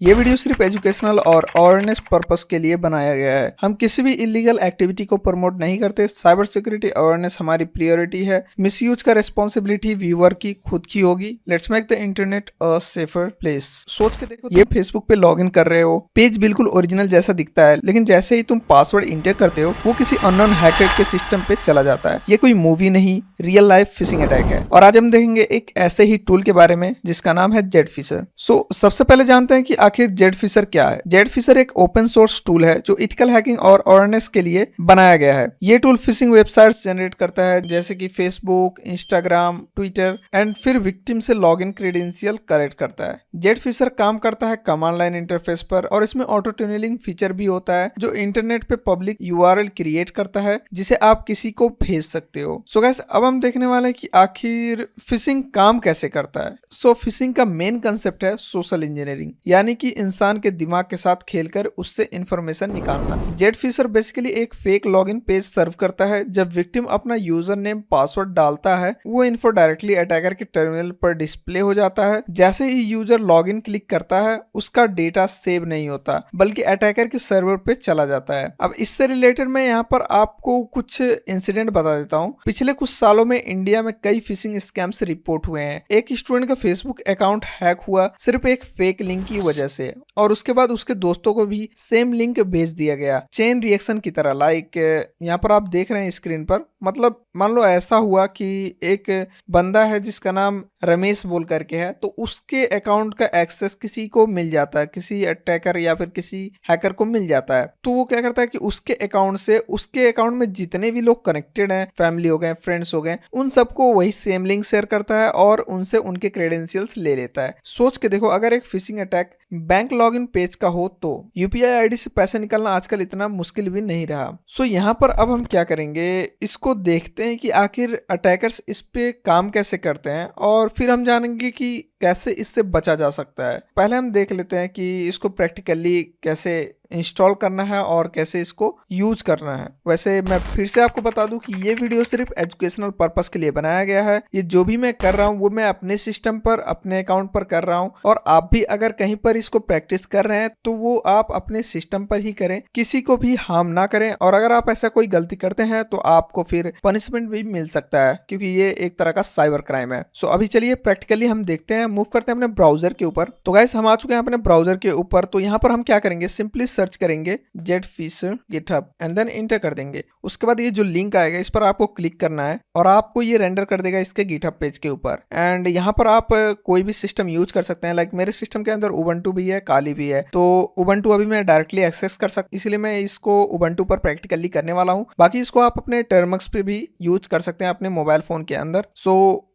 ये वीडियो सिर्फ एजुकेशनल और अवेयरनेस पर्पस के लिए बनाया गया है। हम किसी भी इलीगल एक्टिविटी को प्रमोट नहीं करते। साइबर सिक्योरिटी अवेयरनेस हमारी प्रायोरिटी है। मिसयूज का रिस्पॉन्सिबिलिटी व्यूअर की खुद की होगी। Let's make the internet a safer place. सोच के देखो, ये फेसबुक पे लॉग इन कर रहे हो, पेज बिल्कुल ओरिजिनल जैसा दिखता है, लेकिन जैसे ही तुम पासवर्ड इंटर करते हो वो किसी अननोन हैकर के सिस्टम पे चला जाता है। ये कोई मूवी नहीं, रियल लाइफ फिशिंग अटैक है। और आज हम देखेंगे एक ऐसे ही टूल के बारे में जिसका नाम है जेडफिशर। सबसे पहले जानते हैं कि आखिर जेडफिशर क्या है। जेडफिशर एक ओपन सोर्स टूल है जो इथिकल हैकिंग और अवेयरनेस के लिए बनाया गया है। ये टूल फिशिंग वेबसाइट्स जनरेट करता है, जैसे कि फेसबुक, इंस्टाग्राम, ट्विटर, एंड फिर विक्टिम से लॉगिन क्रेडेंशियल कलेक्ट करता है। जेडफिशर काम करता है कमांड लाइन इंटरफेस पर, और इसमें ऑटो ट्यूनिंग फीचर भी होता है जो इंटरनेट पे पब्लिक यूआरएल क्रिएट करता है जिसे आप किसी को भेज सकते हो। सो गाइस, अब हम देखने वाले हैं कि आखिर फिशिंग काम कैसे करता है। फिशिंग का मेन कंसेप्ट है सोशल इंजीनियरिंग, यानी कि इंसान के दिमाग के साथ खेलकर उससे इंफॉर्मेशन निकालना। जेडफिशर बेसिकली एक फेक लॉगिन पेज सर्व करता है। जब विक्टिम अपना यूजर नेम पासवर्ड डालता है, वो इन्फो डायरेक्टली अटैकर के टर्मिनल पर डिस्प्ले हो जाता है। जैसे ही यूजर लॉगिन क्लिक करता है, उसका डेटा सेव नहीं होता बल्कि अटैकर के सर्वर पे चला जाता है। अब इससे रिलेटेड मैं यहाँ पर आपको कुछ इंसिडेंट बता देता हूँ। पिछले कुछ सालों में इंडिया में कई फिशिंग स्कैम्स रिपोर्ट हुए हैं। एक स्टूडेंट का फेसबुक अकाउंट हैक हुआ सिर्फ एक फेक लिंक की वजह से, और उसके बाद उसके दोस्तों को भी सेम लिंक भेज दिया गया, चेन रिएक्शन की तरह। लाइक यहाँ पर आप देख रहे हैं स्क्रीन पर। मतलब मान लो ऐसा हुआ कि एक बंदा है जिसका नाम रमेश बोल करके है, तो उसके अकाउंट का एक्सेस किसी को मिल जाता है, किसी अटैकर या फिर किसी हैकर को मिल जाता है। तो वो क्या करता है कि उसके अकाउंट से उसके अकाउंट में जितने भी लोग कनेक्टेड हैं, फैमिली हो गए, फ्रेंड्स हो गए, उन सबको वही सेम लिंक शेयर करता है और उनसे उनके क्रेडेंशियल्स ले लेता है। सोच के देखो, अगर एक phishing attack bank login page का हो तो यूपीआई आईडी से पैसे निकालना आजकल इतना मुश्किल भी नहीं रहा। यहाँ पर अब हम क्या करेंगे, इसको देखते हैं कि आखिर अटैकर्स इस पे काम कैसे करते हैं, और फिर हम जानेंगे कि कैसे इससे बचा जा सकता है। पहले हम देख लेते हैं कि इसको प्रैक्टिकली कैसे इंस्टॉल करना है और कैसे इसको यूज करना है। वैसे मैं फिर से आपको बता दूं कि ये वीडियो सिर्फ एजुकेशनल पर्पस के लिए बनाया गया है। ये जो भी मैं कर रहा हूँ वो मैं अपने सिस्टम पर, अपने अकाउंट पर कर रहा हूँ, और आप भी अगर कहीं पर इसको प्रैक्टिस कर रहे हैं तो वो आप अपने सिस्टम पर ही करें, किसी को भी हार्म ना करें। और अगर आप ऐसा कोई गलती करते हैं तो आपको फिर पनिशमेंट भी मिल सकता है, क्योंकि ये एक तरह का साइबर क्राइम है। अभी चलिए प्रैक्टिकली हम देखते हैं, मूव करते हैं अपने ब्राउजर के ऊपर। तो गाइस, हम आ चुके हैं अपने ब्राउजर के ऊपर। तो यहाँ पर हम क्या करेंगे, सिंपली सर्च करेंगे जेडफिशर गिटहब एंड देन इंटर कर देंगे। उसके बाद ये जो लिंक आएगा इस पर आपको क्लिक करना है और आपको ये रेंडर कर देगा इसके गिटहब पेज के ऊपर। एंड यहाँ पर आप कोई भी सिस्टम यूज कर सकते हैं। लाइक मेरे सिस्टम के अंदर उबंटू भी है, काली भी है, तो उबंटू अभी मैं डायरेक्टली एक्सेस कर सकता, इसलिए मैं इसको उबंटू पर प्रैक्टिकली करने वाला हूँ। बाकी इसको आप अपने टर्मिनल्स पे भी यूज कर सकते हैं अपने मोबाइल फोन के अंदर।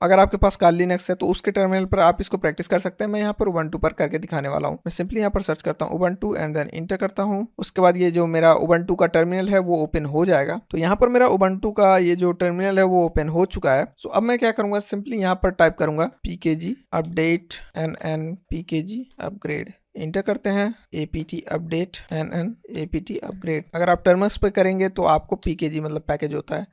अगर आपके पास काली लिनक्स है तो उसके टर्मिनल पर आप इसको प्रैक्टिस कर सकते हैं। मैं यहाँ पर उबंटू पर करके दिखाने वाला हूँ। मैं सिंपली यहाँ पर सर्च करता हूँ उबंटू एंड देन इंटर करता हूँ। उसके बाद ये जो मेरा उबंटू का टर्मिनल है वो ओपन हो जाएगा। तो यहाँ पर मेरा उबंटू का ये जो टर्मिनल है वो ओपन हो चुका है। अब मैं क्या करूंगा, सिंपली यहाँ पर टाइप करूंगा pkg update nn pkg upgrade. Inter करते हैं apt update nn apt upgrade. अगर आप टर्मिनल्स पे करेंगे तो आपको pkg मतलब पैकेज होता है।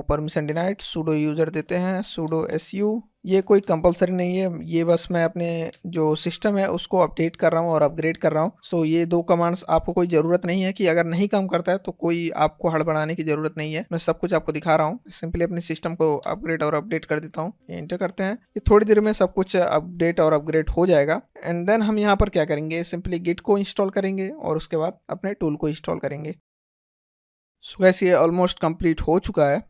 परमिशन डिनाइड, sudo यूजर देते हैं, sudo su। ये कोई कंपलसरी नहीं है, ये बस मैं अपने जो सिस्टम है उसको अपडेट कर रहा हूँ और अपग्रेड कर रहा हूँ। ये दो कमांड्स आपको कोई ज़रूरत नहीं है कि अगर नहीं काम करता है तो कोई आपको हड़बड़ाने की ज़रूरत नहीं है। मैं सब कुछ आपको दिखा रहा हूँ। सिंपली अपने सिस्टम को अपग्रेड और अपडेट कर देता हूँ। इंटर करते हैं, ये थोड़ी देर में सब कुछ अपडेट और अपग्रेड हो जाएगा। एंड देन हम यहाँ पर क्या करेंगे, सिंपली गिट को इंस्टॉल करेंगे और उसके बाद अपने टूल को इंस्टॉल करेंगे। गाइस, ये ऑलमोस्ट कंप्लीट हो चुका है।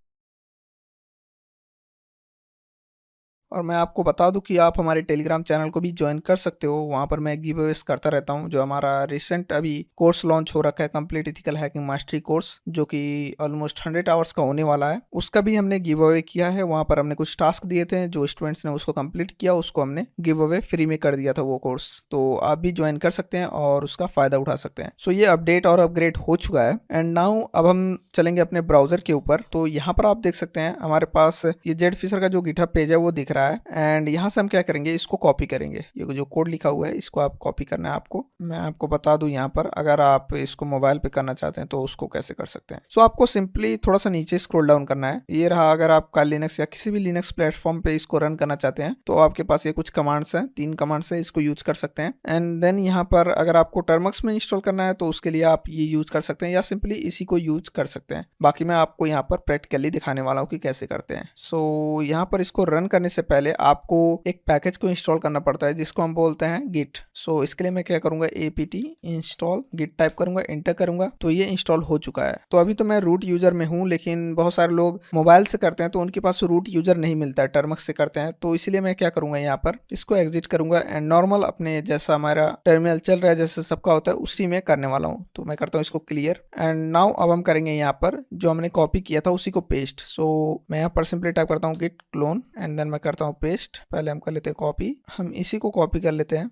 और मैं आपको बता दूं कि आप हमारे टेलीग्राम चैनल को भी ज्वाइन कर सकते हो। वहाँ पर मैं गिव अवेज करता रहता हूँ। जो हमारा रिसेंट अभी कोर्स लॉन्च हो रखा है, complete ethical hacking mastery course, जो कि ऑलमोस्ट 100 आवर्स का होने वाला है, उसका भी हमने गिव अवे किया है। वहाँ पर हमने कुछ टास्क दिए थे, जो स्टूडेंट्स ने उसको कंप्लीट किया उसको हमने गिव अवे फ्री में कर दिया था वो कोर्स। तो आप भी ज्वाइन कर सकते हैं और उसका फायदा उठा सकते हैं। ये अपडेट और अपग्रेड हो चुका है। एंड नाउ अब हम चलेंगे अपने ब्राउजर के ऊपर। तो यहाँ पर आप देख सकते हैं हमारे पास ये जेडफिशर का जो गिटहब पेज है वो दिख रहा है। रहा है। एंड यहाँ से हम क्या करेंगे, इसको कॉपी करेंगे। ये जो कोड लिखा हुआ है इसको आप कॉपी करना है आपको। मैं आपको बता दूं यहाँ पर अगर आप इसको मोबाइल पे करना चाहते हैं तो उसको कैसे कर सकते हैं। सो आपको सिंपली थोड़ा सा नीचे स्क्रॉल डाउन करना है। ये रहा, अगर आप का लिनक्स या किसी भी लिनक्स प्लेटफॉर्म पे इसको रन करना चाहते हैं तो आपके पास ये कुछ कमांड्स हैं, 3 कमांड्स है, इसको यूज कर सकते हैं। एंड देन यहाँ पर अगर आपको टर्मक्स में इंस्टॉल करना है तो उसके लिए आप ये यूज कर सकते हैं या सिंपली इसी को यूज कर सकते हैं। बाकी मैं आपको यहाँ पर प्रैक्टिकली दिखाने वाला हूँ कि कैसे करते हैं। सो यहाँ पर इसको रन करने से पहले आपको एक पैकेज को इंस्टॉल करना पड़ता है जिसको हम बोलते हैं गिट। सो इसके लिए मैं क्या करूंगा, apt इंस्टॉल गिट टाइप करूंगा, एंटर करूंगा तो ये इंस्टॉल हो चुका है। तो अभी तो मैं रूट यूजर में हूँ, लेकिन बहुत सारे लोग मोबाइल से करते हैं तो उनके पास रूट यूजर नहीं मिलता है, टर्मक्स से करते हैं। तो इसलिए मैं क्या करूंगा, यहाँ पर इसको एग्जिट करूंगा एंड नॉर्मल अपने जैसा हमारा टर्मिनल चल रहा है जैसे सबका होता है उसी में करने वाला हूँ। तो मैं करता हूँ इसको क्लियर एंड नाउ अब हम करेंगे यहाँ पर जो हमने कॉपी किया था उसी को पेस्ट। सो मैं यहाँ पर सिंपली टाइप करता हूँ गिट क्लोन एंड देन मैं करता हूँ पेस्ट। पहले हम कर लेते हैं कॉपी, हम इसी को कॉपी कर लेते हैं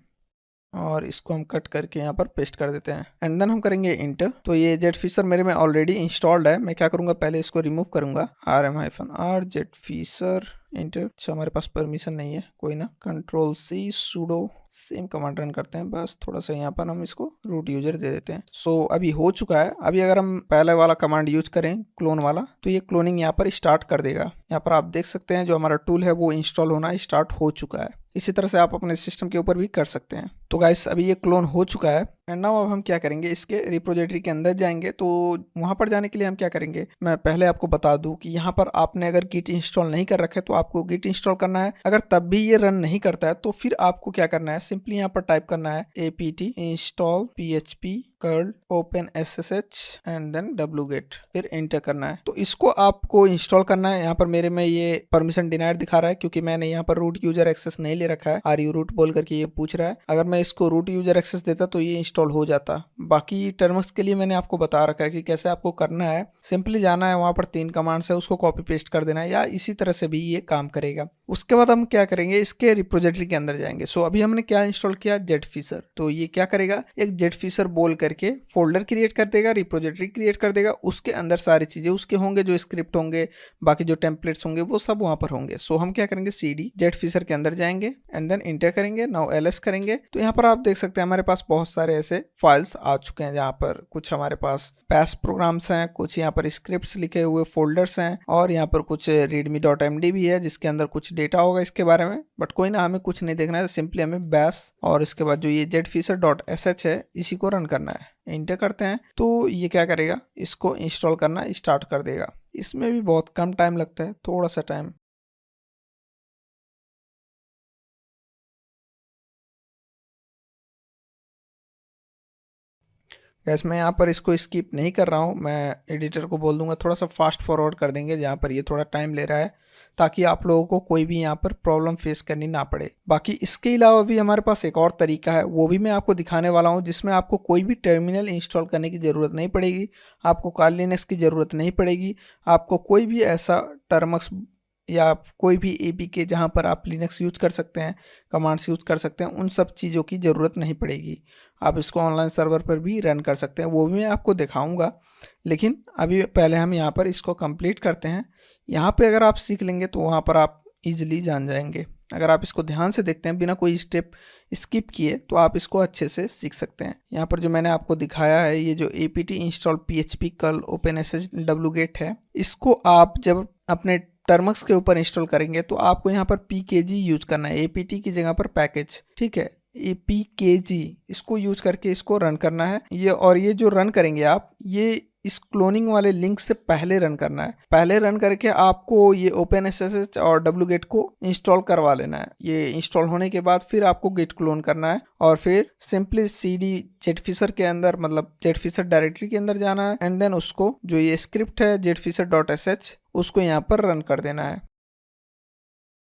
और इसको हम कट करके यहाँ पर पेस्ट कर देते हैं एंड देन हम करेंगे इंटर। तो ये जेटफिशर मेरे में ऑलरेडी इंस्टॉल्ड है। मैं क्या करूँगा, पहले इसको रिमूव करूँगा, rm-r जेटफिशर इंटर। अच्छा हमारे पास परमिशन नहीं है, कोई ना, control C sudo same command run करते हैं, बस थोड़ा सा यहाँ पर हम इसको रूट यूजर दे देते हैं। सो अभी हो चुका है। अभी अगर हम पहले वाला कमांड यूज करें क्लोन वाला तो ये क्लोनिंग यहाँ पर स्टार्ट कर देगा। यहाँ पर आप देख सकते हैं जो हमारा टूल है वो इंस्टॉल होना स्टार्ट हो चुका है। इसी तरह से आप अपने सिस्टम के ऊपर भी कर सकते हैं। तो गाइस अभी ये क्लोन हो चुका है एंड नाउ अब हम क्या करेंगे, इसके रिपोजिटरी के अंदर जाएंगे। तो वहां पर जाने के लिए हम क्या करेंगे, मैं पहले आपको बता दूं कि यहाँ पर आपने अगर गिट इंस्टॉल नहीं कर रखा है तो आपको गिट इंस्टॉल करना है। अगर तब भी ये रन नहीं करता है तो फिर आपको क्या करना है, सिंपली यहाँ पर टाइप करना है apt install php curl open ssh and then wget, फिर एंटर करना है। तो इसको आपको इंस्टॉल करना है। यहाँ पर मेरे में ये परमिशन डिनाइड दिखा रहा है क्योंकि मैंने यहाँ पर रूट यूजर एक्सेस नहीं ले रखा है। आर यू रूट बोल करके ये पूछ रहा है। अगर मैं इसको रूट यूजर एक्सेस देता तो ये इंस्टॉल हो जाता। बाकी टर्मक्स के लिए मैंने आपको बता रखा है कि कैसे आपको करना है। सिंपली जाना है, वहां पर 3 कमांड्स है, उसको कॉपी पेस्ट कर देना है या इसी तरह से भी ये काम करेगा। उसके बाद हम क्या करेंगे, इसके रिपोजिटरी के अंदर जाएंगे। सो अभी हमने क्या इंस्टॉल किया, जेटफिशर। तो ये क्या करेगा, एक जेटफिशर बोल करके फोल्डर क्रिएट कर देगा, रिपोजिटरी क्रिएट कर देगा। उसके अंदर सारी चीजें उसके होंगे, जो स्क्रिप्ट होंगे, बाकी जो टेम्पलेट्स होंगे वो सब वहां पर होंगे। सो हम क्या करेंगे, cd जेटफिशर के अंदर जाएंगे एंड देन इंटर करेंगे। नाउ ls करेंगे तो यहाँ पर आप देख सकते हैं हमारे पास बहुत सारे ऐसे फाइल्स आ चुके हैं जहाँ पर कुछ हमारे पास बैश प्रोग्राम्स हैं, कुछ यहाँ पर स्क्रिप्ट्स लिखे हुए फोल्डर्स हैं और यहाँ पर कुछ readme.md भी है जिसके अंदर कुछ डेटा होगा इसके बारे में। बट कोई ना, हमें कुछ नहीं देखना है, सिंपली हमें बैश और इसके बाद जो ये jetfisher.sh है इसी को रन करना है। इंटर करते हैं तो ये क्या करेगा, इसको इंस्टॉल करना स्टार्ट कर देगा। इसमें भी बहुत कम टाइम लगता है, थोड़ा सा टाइम। गैस मैं यहाँ पर इसको स्किप नहीं कर रहा हूँ, मैं एडिटर को बोल दूंगा थोड़ा सा फास्ट फॉरवर्ड कर देंगे जहाँ पर ये थोड़ा टाइम ले रहा है, ताकि आप लोगों को कोई भी यहाँ पर प्रॉब्लम फेस करनी ना पड़े। बाकी इसके अलावा भी हमारे पास एक और तरीका है, वो भी मैं आपको दिखाने वाला हूँ, जिसमें आपको कोई भी टर्मिनल इंस्टॉल करने की ज़रूरत नहीं पड़ेगी, आपको काल लिनक्स की ज़रूरत नहीं पड़ेगी, आपको कोई भी ऐसा टर्मक्स या कोई भी APK जहाँ पर आप लिनक्स यूज कर सकते हैं, कमांड्स यूज कर सकते हैं, उन सब चीज़ों की ज़रूरत नहीं पड़ेगी। आप इसको ऑनलाइन सर्वर पर भी रन कर सकते हैं, वो भी मैं आपको दिखाऊंगा। लेकिन अभी पहले हम यहाँ पर इसको कंप्लीट करते हैं। यहाँ पे अगर आप सीख लेंगे तो वहाँ पर आप इजीली जान जाएंगे। अगर आप इसको ध्यान से देखते हैं बिना कोई स्टेप स्किप किए तो आप इसको अच्छे से सीख सकते हैं। यहाँ पर जो मैंने आपको दिखाया है, ये जो apt install php curl opensh wget है, इसको आप जब अपने टर्मक्स के ऊपर इंस्टॉल करेंगे तो आपको यहाँ पर pkg यूज करना है, apt की जगह पर पैकेज, ठीक है, apkg इसको यूज करके इसको रन करना है। ये जो रन करेंगे आप, ये इस क्लोनिंग वाले लिंक से पहले रन करना है। पहले रन करके आपको ये opensh और wget को इंस्टॉल करवा लेना है। ये इंस्टॉल होने के बाद फिर आपको गिट क्लोन करना है और फिर सिंपली cd जेटफिशर के अंदर, मतलब जेटफिशर डायरेक्टरी के अंदर जाना है एंड देन उसको जो ये स्क्रिप्ट है jetfisher.sh उसको यहाँ पर रन कर देना है।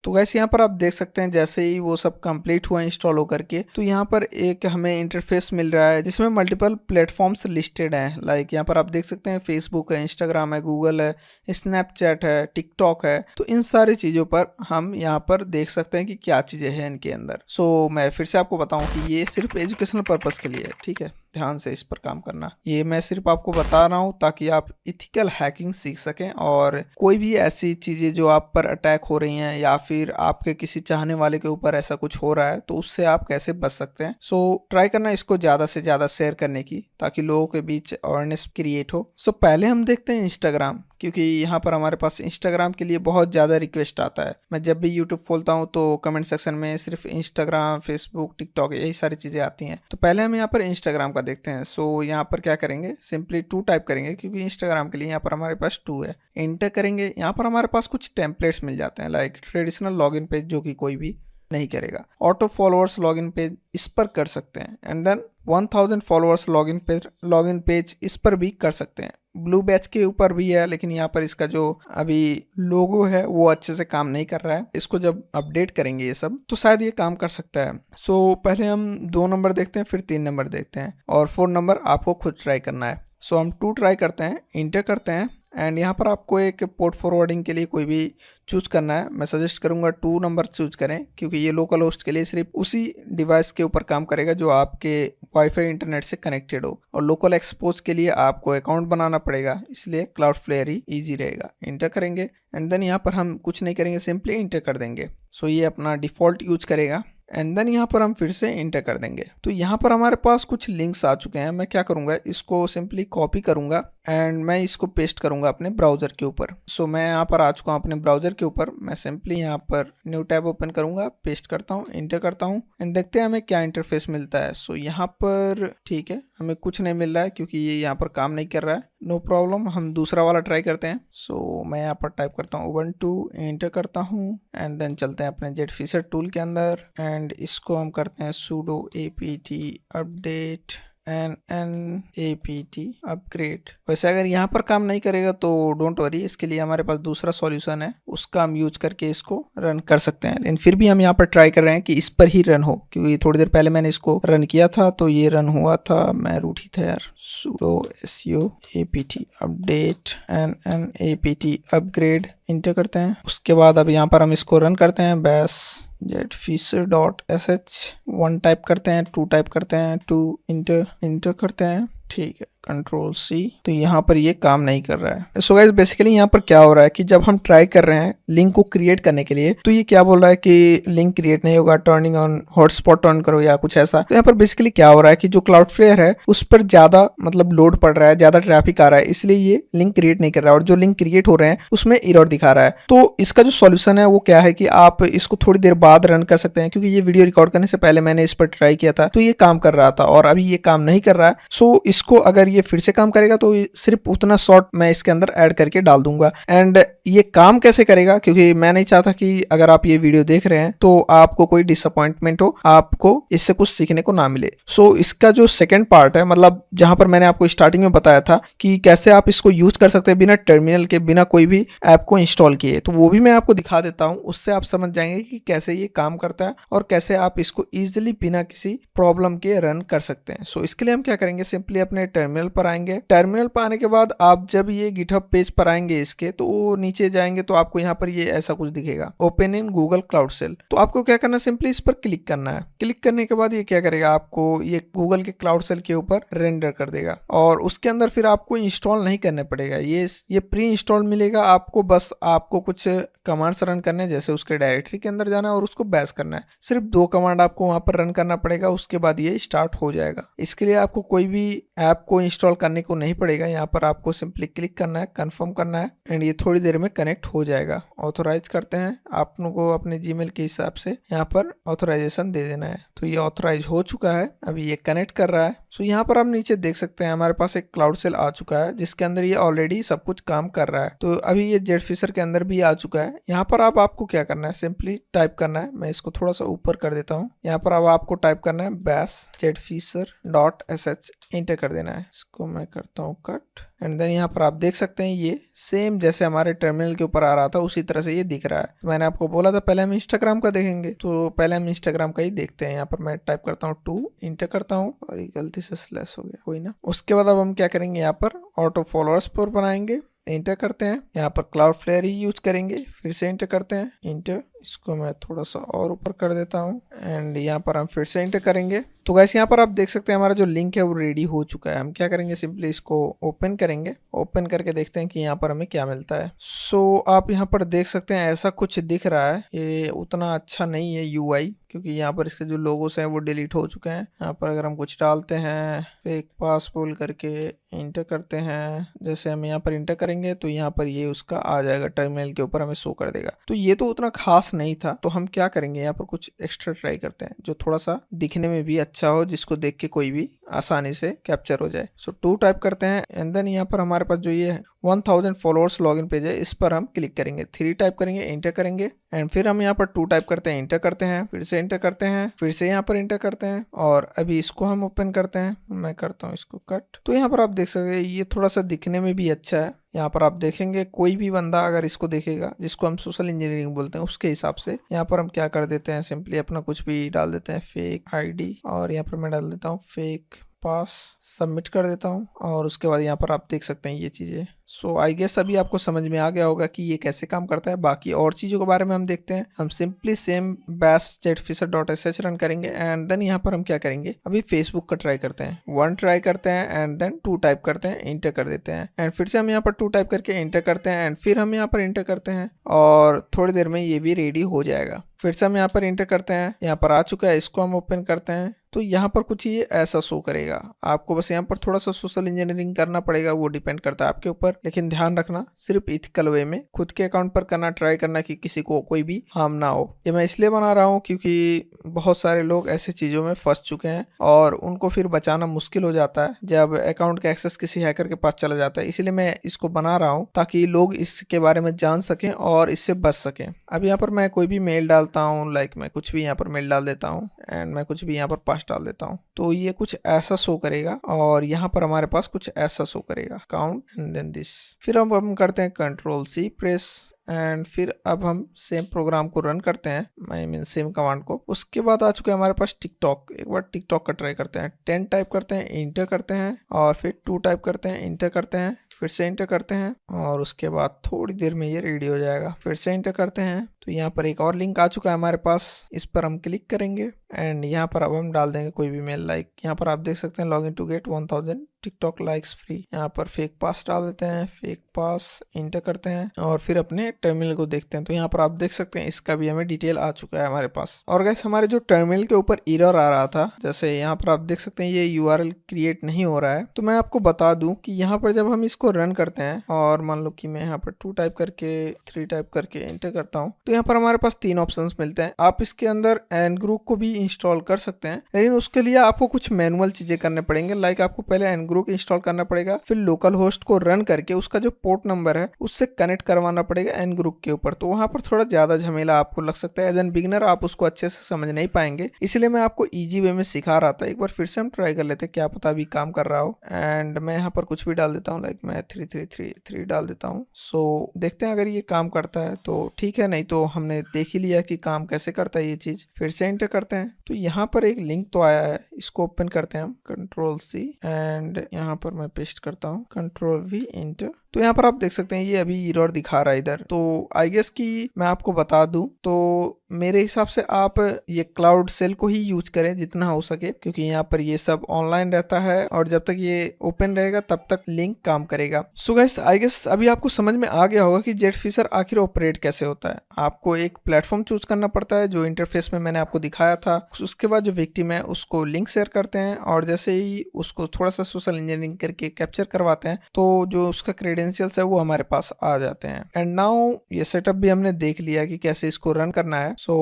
तो गैस यहाँ पर आप देख सकते हैं जैसे ही वो सब कंप्लीट हुआ इंस्टॉल होकर के, तो यहाँ पर एक हमें इंटरफेस मिल रहा है जिसमें मल्टीपल प्लेटफॉर्म्स लिस्टेड हैं। लाइक यहाँ पर आप देख सकते हैं फेसबुक है, इंस्टाग्राम है, गूगल है, स्नैपचैट है, टिकटॉक है। तो इन सारी चीज़ों पर हम यहाँ पर देख सकते हैं कि क्या चीज़ें हैं इनके अंदर। सो मैं फिर से आपको बताऊँ कि ये सिर्फ एजुकेशनल पर्पज़ के लिए है, ठीक है। ध्यान से इस पर काम करना। ये मैं सिर्फ आपको बता रहा हूँ ताकि आप इथिकल हैकिंग सीख सकें और कोई भी ऐसी चीजें जो आप पर अटैक हो रही हैं या फिर आपके किसी चाहने वाले के ऊपर ऐसा कुछ हो रहा है तो उससे आप कैसे बच सकते हैं। सो ट्राई करना इसको ज्यादा से ज्यादा शेयर करने की ताकि लोगों के बीच अवेयरनेस क्रिएट हो। सो पहले हम देखते हैं इंस्टाग्राम, क्योंकि यहाँ पर हमारे पास इंस्टाग्राम के लिए बहुत ज़्यादा रिक्वेस्ट आता है। मैं जब भी यूट्यूब खोलता हूँ तो कमेंट सेक्शन में सिर्फ इंस्टाग्राम, फेसबुक, टिकटॉक यही सारी चीज़ें आती हैं। तो पहले हम यहाँ पर इंस्टाग्राम का देखते हैं। सो यहाँ पर क्या करेंगे, सिंपली 2 टाइप करेंगे क्योंकि इंस्टाग्राम के लिए यहाँ पर हमारे पास 2 है। एंटर करेंगे, यहाँ पर हमारे पास कुछ टेम्पलेट्स मिल जाते हैं लाइक ट्रेडिशनल लॉगिन पेज जो कि कोई भी नहीं करेगा, ऑटो फॉलोअर्स लॉगिन पेज इस पर कर सकते हैं, and then 1000 followers login page इस पर भी कर सकते हैं। ब्लू बैच के ऊपर भी है लेकिन यहाँ पर इसका जो अभी लोगो है वो अच्छे से काम नहीं कर रहा है। इसको जब अपडेट करेंगे ये सब तो शायद ये काम कर सकता है। सो पहले हम 2 नंबर देखते हैं, फिर 3 नंबर देखते हैं और 4 नंबर आपको खुद ट्राई करना है। सो हम 2 ट्राई करते हैं, इंटर करते हैं एंड यहाँ पर आपको एक पोर्ट फॉरवर्डिंग के लिए कोई भी चूज करना है। मैं सजेस्ट करूंगा 2 नंबर चूज करें क्योंकि ये लोकल होस्ट के लिए सिर्फ उसी डिवाइस के ऊपर काम करेगा जो आपके वाईफाई इंटरनेट से कनेक्टेड हो, और लोकल एक्सपोज के लिए आपको अकाउंट बनाना पड़ेगा, इसलिए क्लाउडफ्लेयर ही ईजी रहेगा। इंटर करेंगे एंड देन यहाँ पर हम कुछ नहीं करेंगे, सिंपली इंटर कर देंगे। सो ये अपना डिफॉल्ट यूज करेगा एंड देन यहाँ पर हम फिर से इंटर कर देंगे। तो यहाँ पर हमारे पास कुछ लिंक्स आ चुके हैं। मैं क्या करूँगा, इसको सिंपली कॉपी करूँगा एंड मैं इसको पेस्ट करूँगा अपने ब्राउज़र के ऊपर। सो मैं यहाँ पर आ चुका हूँ अपने ब्राउज़र के ऊपर। मैं सिंपली यहाँ पर न्यू टैब ओपन करूँगा, पेस्ट करता हूँ, इंटर करता हूँ एंड देखते हैं हमें क्या इंटरफेस मिलता है। सो यहाँ पर ठीक है, हमें कुछ नहीं मिल रहा है क्योंकि ये यहाँ पर काम नहीं कर रहा है। नो प्रॉब्लम, हम दूसरा वाला ट्राई करते हैं। सो मैं यहाँ पर टाइप करता हूँ ubuntu, इंटर करता हूँ एंड देन चलते हैं अपने जेटफिशर टूल के अंदर एंड इसको हम करते हैं sudo apt update apt upgrade. वैसे अगर यहाँ पर काम नहीं करेगा तो डोंट वरी, इसके लिए हमारे पास दूसरा सॉल्यूशन है, उसका हम यूज करके इसको रन कर सकते हैं। लेकिन फिर भी हम यहाँ पर ट्राई कर रहे हैं कि इस पर ही रन हो क्योंकि थोड़ी देर पहले मैंने इसको रन किया था तो ये रन हुआ था। मैं रूट ही था यार। sudo su apt update apt upgrade, inter करते हैं। उसके बाद अब यहाँ पर हम इसको रन करते हैं, bash jetfisher.sh 1 टाइप करते हैं, 2 टाइप करते हैं, 2 इंटर करते हैं, ठीक है, कंट्रोल C। तो यहाँ पर ये काम नहीं कर रहा है। सो गाइस बेसिकली यहाँ पर क्या हो रहा है कि जब हम ट्राई कर रहे हैं लिंक को क्रिएट करने के लिए तो ये क्या बोल रहा है कि लिंक क्रिएट नहीं होगा, टर्निंग ऑन हॉटस्पॉट ऑन करो या कुछ ऐसा। तो यहाँ पर बेसिकली क्या हो रहा है कि जो क्लाउडफ्लेयर है उस पर ज्यादा मतलब लोड पड़ रहा है, ज्यादा ट्रैफिक आ रहा है, इसलिए ये लिंक क्रिएट नहीं कर रहा है और जो लिंक क्रिएट हो रहे हैं उसमें एरर दिखा रहा है। तो इसका जो सॉल्यूशन है वो क्या है कि आप इसको थोड़ी देर बाद रन कर सकते हैं, क्योंकि ये वीडियो रिकॉर्ड करने से पहले मैंने इस पर ट्राई किया था तो ये काम कर रहा था और अभी ये काम नहीं कर रहा है। सो इसको अगर ये फिर से काम करेगा तो सिर्फ उतना शॉर्ट मैं इसके अंदर ऐड करके डाल दूंगा। एंड ये काम कैसे करेगा, क्योंकि मैं नहीं चाहता कि अगर आप ये वीडियो देख रहे हैं तो आपको कोई डिसअपॉइंटमेंट हो, आपको इससे कुछ सीखने को ना मिले। सो इसका जो सेकंड पार्ट है, मतलब जहां पर मैंने आपको स्टार्टिंग में बताया था कि कैसे आप इसको यूज कर सकते हैं बिना टर्मिनल के, बिना कोई भी ऐप को इंस्टॉल किए, तो वो भी मैं आपको दिखा देता हूं। उससे आप समझ जाएंगे कि कैसे ये काम करता है और कैसे आप इसको इजिली बिना किसी प्रॉब्लम के रन कर सकते हैं। सो इसके लिए हम क्या करेंगे, सिंपली अपने टर्मिनल पर आएंगे। टर्मिनल पर आने के बाद आप जब ये गिटहब पेज पर आएंगे इसके, तो वो नीचे जाएंगे तो आपको यहाँ पर ये ऐसा कुछ दिखेगा, open in Google cloud shell. तो आपको क्या करना है, सिंपली इस पर क्लिक करना है। क्लिक करने के बाद ये क्या करेगा, आपको ये गूगल के क्लाउड सेल के ऊपर रेंडर कर देगा और उसके अंदर फिर आपको इंस्टॉल नहीं करने पड़ेगा, ये प्री इंस्टॉल मिलेगा आपको। बस आपको कुछ कमांड्स रन करने, जैसे उसके डायरेक्टरी के अंदर जाना है और उसको बैश करना है। सिर्फ 2 कमांड आपको वहां पर रन करना पड़ेगा, उसके बाद ये स्टार्ट हो जाएगा। इसके लिए आपको कोई भी ऐप को इंस्टॉल करने को नहीं पड़ेगा, यहाँ पर आपको सिंपली क्लिक करना है, कंफर्म करना है एंड ये थोड़ी देर में कनेक्ट हो जाएगा। ऑथोराइज करते हैं, आप लोगों को अपने जीमेल के हिसाब से यहाँ पर ऑथोराइजेशन दे देना है। तो ये ऑथोराइज हो चुका है, अभी ये कनेक्ट कर रहा है। सो यहाँ पर आप नीचे देख सकते हैं हमारे पास एक क्लाउड सेल आ चुका है जिसके अंदर ये ऑलरेडी सब कुछ काम कर रहा है। तो अभी ये जेटफिशर के अंदर भी आ चुका है। यहाँ पर आपको क्या करना है, सिंपली टाइप करना है। मैं इसको थोड़ा सा ऊपर कर देता हूँ। यहाँ पर अब आपको टाइप करना है bash jetfisher.sh, इंटर कर देना है। इसको मैं करता हूँ कट एंड देन यहाँ पर आप देख सकते हैं ये सेम जैसे हमारे टर्मिनल के ऊपर आ रहा था उसी तरह से ये दिख रहा है। तो मैंने आपको बोला था पहले हम इंस्टाग्राम का देखेंगे, तो पहले हम इंस्टाग्राम का ही देखते हैं। यहाँ पर मैं टाइप करता हूँ 2, इंटर करता हूँ और ये गलती से स्लैश हो गया, कोई ना। उसके बाद अब हम क्या करेंगे, यहाँ पर ऑटो फॉलोअर्स पर बनाएंगे, इंटर करते हैं। यहाँ पर क्लाउडफ्लेयर ही यूज करेंगे, फिर से इंटर करते हैं, इंटर इसको मैं थोड़ा सा और ऊपर कर देता हूँ एंड यहाँ पर हम फिर से एंटर करेंगे। तो गाइस यहाँ पर आप देख सकते हैं हमारा जो लिंक है वो रेडी हो चुका है। हम क्या करेंगे, सिंपली इसको ओपन करेंगे। ओपन करके देखते हैं कि यहाँ पर हमें क्या मिलता है। सो आप यहाँ पर देख सकते हैं ऐसा कुछ दिख रहा है। ये उतना अच्छा नहीं है यूआई, क्योंकि यहाँ पर इसके जो लोगोस हैं वो डिलीट हो चुके हैं। यहाँ पर अगर हम कुछ डालते हैं, फेक पास बोल करके इंटर करते हैं, जैसे हम यहाँ पर इंटर करेंगे तो यहाँ पर ये उसका आ जाएगा, टर्मिनल के ऊपर हमें शो कर देगा। तो ये तो उतना खास नहीं था। तो हम क्या करेंगे, यहाँ पर कुछ एक्स्ट्रा ट्राई करते हैं जो थोड़ा सा दिखने में भी अच्छा हो, जिसको देख के कोई भी आसानी से कैप्चर हो जाए। सो 2 टाइप करते हैं एंड देन यहाँ पर हमारे पास जो ये 1000 फॉलोअर्स लॉगिन पेज है, इस पर हम क्लिक करेंगे। 3 टाइप करेंगे, इंटर करेंगे एंड फिर हम यहाँ पर 2 टाइप करते हैं, इंटर करते हैं, फिर से इंटर करते हैं, फिर से यहाँ पर इंटर करते हैं और अभी इसको हम ओपन करते हैं। मैं करता हूँ इसको कट। तो यहाँ पर आप देख सकते हैं ये थोड़ा सा दिखने में भी अच्छा है। यहाँ पर आप देखेंगे कोई भी बंदा अगर इसको देखेगा, जिसको हम सोशल इंजीनियरिंग बोलते हैं, उसके हिसाब से यहाँ पर हम क्या कर देते हैं, सिंपली अपना कुछ भी डाल देते हैं, फेक आईडी, और यहाँ पर मैं डाल देता हूँ फेक पास, सबमिट कर देता हूँ और उसके बाद यहाँ पर आप देख सकते हैं ये चीज़ें। सो आई गेस अभी आपको समझ में आ गया होगा कि ये कैसे काम करता है। बाकी और चीज़ों के बारे में हम देखते हैं। हम simply same bash jetfisher.sh run करेंगे एंड देन यहाँ पर हम क्या करेंगे, अभी फेसबुक का ट्राई करते हैं। 1 ट्राई करते हैं एंड देन 2 टाइप करते हैं, इंटर कर देते हैं एंड फिर से हम यहाँ पर 2 टाइप करके इंटर करते हैं एंड फिर हम यहाँ पर इंटर करते हैं और थोड़ी देर में ये भी रेडी हो जाएगा। फिर से हम यहाँ पर इंटर करते हैं, यहाँ पर आ चुका है, इसको हम ओपन करते हैं तो यहाँ पर कुछ ये ऐसा शो करेगा। आपको बस यहाँ पर थोड़ा सा सोशल इंजीनियरिंग करना पड़ेगा, वो डिपेंड करता है आपके ऊपर। लेकिन ध्यान रखना सिर्फ इथिकल वे में खुद के अकाउंट पर करना, ट्राई करना कि किसी को कोई भी हार्म ना हो। ये मैं इसलिए बना रहा हूँ क्योंकि बहुत सारे लोग ऐसी चीज़ों में फंस चुके हैं और उनको फिर बचाना मुश्किल हो जाता है जब अकाउंट का एक्सेस किसी हैकर के पास चला जाता है। इसीलिए मैं इसको बना रहा हूँ ताकि लोग इसके बारे में जान सकें और इससे बच सकें। अब यहाँ पर मैं कोई भी मेल डालता हूँ, लाइक मैं कुछ भी यहाँ पर मेल डाल देता हूँ एंड मैं कुछ भी यहाँ पर पास डाल देता हूँ तो ये कुछ ऐसा शो करेगा और यहाँ पर हमारे पास कुछ ऐसा शो करेगा, अकाउंट एंड देन दिस। फिर हम करते हैं Ctrl+C प्रेस एंड फिर अब हम सेम प्रोग्राम को रन करते हैं, आई मीन सेम कमांड को। उसके बाद आ चुका है हमारे पास टिकटॉक। एक बार टिकटॉक का ट्राई करते हैं। 10 टाइप करते हैं, इंटर करते हैं और फिर 2 टाइप करते हैं, इंटर करते हैं, फिर से इंटर करते हैं और उसके बाद थोड़ी देर में ये रेडी हो जाएगा। फिर से इंटर करते हैं तो यहाँ पर एक और लिंक आ चुका है हमारे पास, इस पर हम क्लिक करेंगे एंड यहाँ पर अब हम डाल देंगे कोई भी मेल। लाइक यहाँ पर आप देख सकते हैं login to get 1000 TikTok likes free. यहाँ पर फेक पास डाल देते हैं, फेक पास, इंटर करते हैं और फिर अपने टर्मिनल को देखते हैं। तो यहाँ पर आप देख सकते हैं इसका भी हमें डिटेल आ चुका है हमारे पास। और गाइस हमारे जो टर्मिनल के ऊपर एरर आ रहा था, जैसे यहाँ पर आप देख सकते हैं ये यूआरएल क्रिएट नहीं हो रहा है, तो मैं आपको बता दूं कि यहाँ पर जब हम इसको रन करते हैं और मान लो कि मैं यहाँ पर 2 टाइप करके 3 टाइप करके इंटर करता हूँ तो यहाँ पर हमारे पास 3 ऑप्शंस मिलते हैं। आप इसके अंदर ngrok को भी इंस्टॉल कर सकते हैं, लेकिन उसके लिए आपको कुछ मैनुअल चीजें करने पड़ेंगे। लाइक आपको पहले ngrok इंस्टॉल करना पड़ेगा, फिर लोकल होस्ट को रन करके उसका जो पोर्ट नंबर है उससे कनेक्ट करवाना पड़ेगा ngrok के ऊपर। तो वहां पर थोड़ा ज्यादा झमेला आपको लग सकता है। एज एन बिगिनर आप उसको अच्छे से समझ नहीं पाएंगे, इसलिए मैं आपको इजी वे में सिखा रहा था। एक बार फिर से हम ट्राई कर लेते हैं, क्या पता अभी काम कर रहा हो। एंड मैं यहाँ पर कुछ भी डाल देता हूँ, लाइक मैं 3333 डाल देता हूँ। सो देखते हैं अगर ये काम करता है तो ठीक है, नहीं तो हमने देख ही लिया कि काम कैसे करता है ये चीज। फिर से एंटर करते हैं तो यहाँ पर एक लिंक तो आया है, इसको ओपन करते हैं हम Ctrl+C एंड यहाँ पर मैं पेस्ट करता हूँ Ctrl+V इंटर। तो यहाँ पर आप देख सकते हैं ये अभी एरर दिखा रहा है इधर। तो आई गेस कि मैं आपको बता दूं तो मेरे हिसाब से आप ये क्लाउड सेल को ही यूज करें जितना हो सके, क्योंकि यहाँ पर ये सब ऑनलाइन रहता है और जब तक ये ओपन रहेगा तब तक लिंक काम करेगा। सो गाइस आई गेस अभी आपको समझ में आ गया होगा कि जेटफिशर आखिर ऑपरेट कैसे होता है। आपको एक प्लेटफॉर्म चूज करना पड़ता है जो इंटरफेस में मैंने आपको दिखाया था। उसके बाद जो विक्टिम है उसको लिंक शेयर करते हैं और जैसे ही उसको थोड़ा सा सोशल इंजीनियरिंग करके कैप्चर करवाते हैं तो जो उसका क्रेडेंशियल्स है वो हमारे पास आ जाते हैं। एंड नाउ ये सेटअप भी हमने देख लिया कि कैसे इसको रन करना है। सो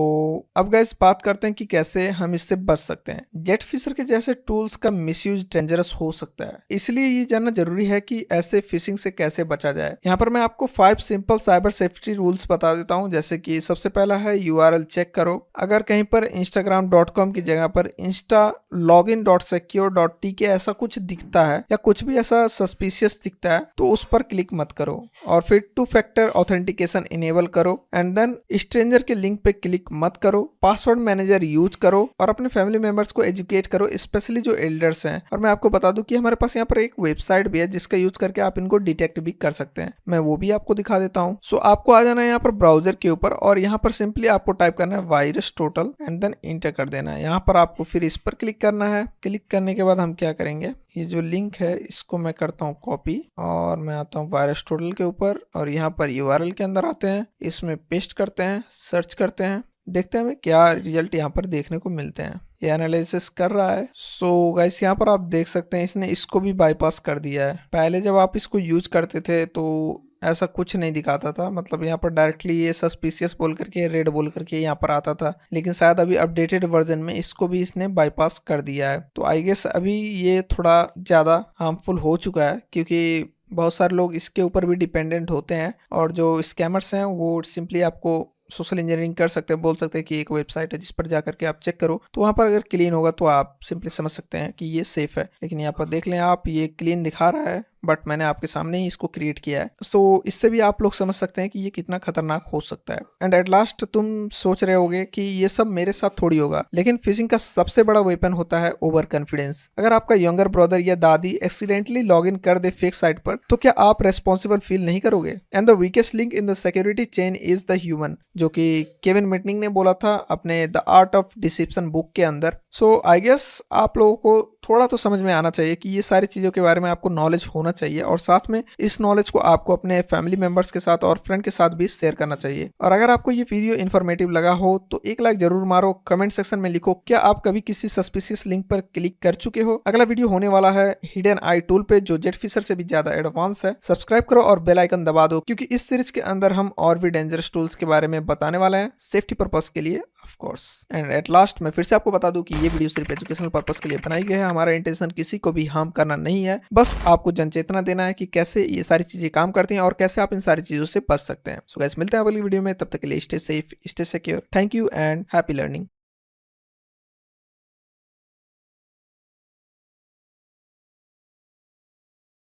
अब गाइस बात करते हैं कि कैसे हम इससे बच सकते हैं। जेटफिशर के जैसे टूल्स का मिसयूज डेंजरस हो सकता है, इसलिए ये जानना जरूरी है कि ऐसे फिशिंग से कैसे बचा जाए। यहाँ पर मैं आपको 5 सिंपल साइबर सेफ्टी रूल्स बता देता हूँ। जैसे कि सबसे पहला है यूआरएल चेक करो। अगर कहीं पर instagram.com की जगह पर instalogin.secure.tk ऐसा कुछ दिखता है या कुछ भी ऐसा सस्पिशियस दिखता है तो उस पर क्लिक मत करो और फिर 2 फैक्टर ऑथेंटिकेशन इनेबल करो एंड देन स्ट्रेंजर के लिंक पे क्लिक मत करो। पासवर्ड मैनेजर यूज करो और अपने फैमिली मेंबर्स को एजुकेट करो, स्पेशली जो एल्डर्स हैं। और मैं आपको बता दूं कि हमारे पास यहाँ पर एक वेबसाइट भी है जिसका यूज करके आप इनको डिटेक्ट भी कर सकते हैं। मैं वो भी आपको दिखा देता हूँ। सो आपको आ जाना है यहाँ पर ब्राउजर के ऊपर और यहाँ पर सिंपली आपको टाइप करना है virus total and then enter कर देना है। यहाँ पर आपको फिर इस पर क्लिक करना है। क्लिक करने के बाद हम क्या करेंगे, ये जो लिंक है इसको मैं करता हूँ कॉपी और मैं आता हूँ वायरस टोटल के ऊपर और यहाँ पर यूआरएल के अंदर आते हैं, इसमें पेस्ट करते हैं, सर्च करते हैं, देखते हैं हमें क्या रिजल्ट यहाँ पर देखने को मिलते हैं। ये एनालिसिस कर रहा है। सो गाइस यहाँ पर आप देख सकते हैं इसने इसको भी बाईपास कर दिया है। पहले जब आप इसको यूज करते थे तो ऐसा कुछ नहीं दिखाता था, मतलब यहाँ पर डायरेक्टली ये सस्पिशियस बोल करके रेड बोल करके यहाँ पर आता था, लेकिन शायद अभी अपडेटेड वर्जन में इसको भी इसने बाईपास कर दिया है। तो आई गेस अभी ये थोड़ा ज़्यादा हार्मफुल हो चुका है क्योंकि बहुत सारे लोग इसके ऊपर भी डिपेंडेंट होते हैं और जो स्कैमर्स हैं वो सिंपली आपको सोशल इंजीनियरिंग कर सकते हैं, बोल सकते हैं कि एक वेबसाइट है जिस पर जा करके आप चेक करो, तो वहाँ पर अगर क्लीन होगा तो आप सिंपली समझ सकते हैं कि ये सेफ है। लेकिन यहाँ पर देख लें आप, ये क्लीन दिखा रहा है बट मैंने आपके सामने ही इसको क्रिएट किया है। सो इससे भी आप लोग समझ सकते हैं कि ये कितना खतरनाक हो सकता है। एंड एट लास्ट तुम सोच रहे होगे कि ये सब मेरे साथ थोड़ी होगा, लेकिन फिशिंग का सबसे बड़ा वेपन होता है ओवर कॉन्फिडेंस। अगर आपका यंगर ब्रदर या दादी एक्सीडेंटली लॉग इन कर दे फेक साइट पर तो क्या आप रेस्पॉन्सिबल फील नहीं करोगे? And the weakest link in the security chain is the human, जो कि केविन मिटनिंग ने बोला था अपने the art of deception book के अंदर। सो आई गेस आप लोगों को थोड़ा तो समझ में आना चाहिए कि ये सारी चीज़ों के बारे में आपको नॉलेज होना चाहिए और साथ में इस नॉलेज को आपको अपने फैमिली मेंबर्स के साथ और फ्रेंड के साथ भी शेयर करना चाहिए। और अगर आपको ये वीडियो इन्फॉर्मेटिव लगा हो तो एक लाइक जरूर मारो, कमेंट सेक्शन में लिखो क्या आप कभी किसी सस्पिशियस लिंक पर क्लिक कर चुके हो। अगला वीडियो होने वाला है हिडन आई टूल पे जो जेटफिशर से भी ज्यादा एडवांस है। सब्सक्राइब करो और बेल आइकन दबा दो क्योंकि इस सीरीज के अंदर हम और भी डेंजरस टूल्स के बारे में बताने वाले हैं सेफ्टी पर्पस के लिए of course. And at last मैं फिर से आपको बता दूं कि ये वीडियो सिर्फ एजुकेशनल पर्पस के लिए बनाई गई है। हमारा इंटेंशन किसी को भी हार्म करना नहीं है, बस आपको जनचेतना देना है कि कैसे ये सारी चीजें काम करती हैं और कैसे आप इन सारी चीजों से बच सकते हैं। सो गाइस मिलते हैं अगली वीडियो में, तब तक के लिए stay safe, stay secure. Thank you and happy learning.